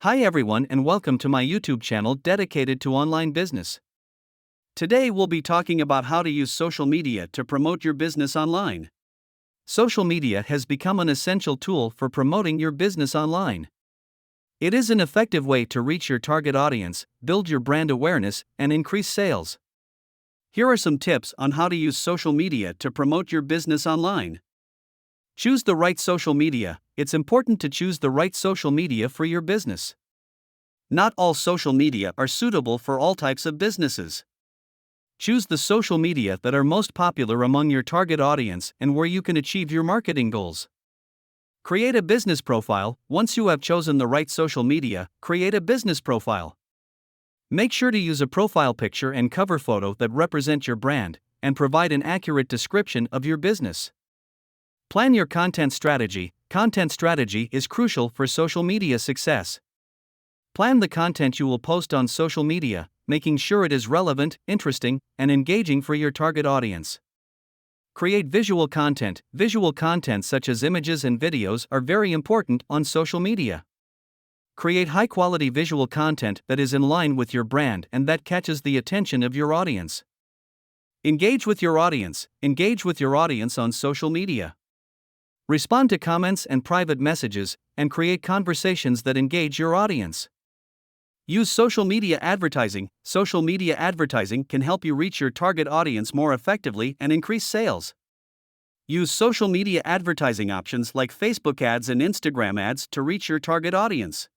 Hi everyone and welcome to my YouTube channel dedicated to online business. Today we'll be talking about how to use social media to promote your business online. Social media has become an essential tool for promoting your business online. It is an effective way to reach your target audience, build your brand awareness, and increase sales. Here are some tips on how to use social media to promote your business online. Choose the right social media. It's important to choose the right social media for your business. Not all social media are suitable for all types of businesses. Choose the social media that are most popular among your target audience and where you can achieve your marketing goals. Create a business profile. Once you have chosen the right social media, create a business profile. Make sure to use a profile picture and cover photo that represent your brand and provide an accurate description of your business. Plan your content strategy. Content strategy is crucial for social media success. Plan the content you will post on social media, making sure it is relevant, interesting, and engaging for your target audience. Create visual content. Visual content such as images and videos are very important on social media. Create high-quality visual content that is in line with your brand and that catches the attention of your audience. Engage with your audience. Engage with your audience on social media. Respond to comments and private messages, and create conversations that engage your audience. Use social media advertising. Social media advertising can help you reach your target audience more effectively and increase sales. Use social media advertising options like Facebook ads and Instagram ads to reach your target audience.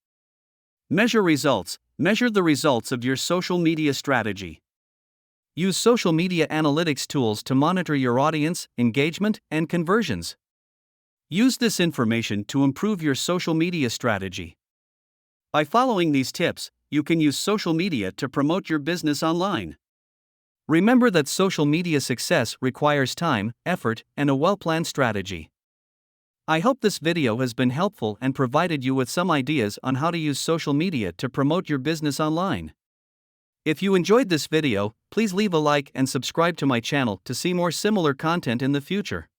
Measure results. Measure the results of your social media strategy. Use social media analytics tools to monitor your audience, engagement, and conversions. Use this information to improve your social media strategy. By following these tips, you can use social media to promote your business online. Remember that social media success requires time, effort, and a well-planned strategy. I hope this video has been helpful and provided you with some ideas on how to use social media to promote your business online. If you enjoyed this video, please leave a like and subscribe to my channel to see more similar content in the future.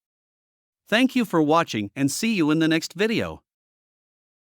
Thank you for watching and see you in the next video.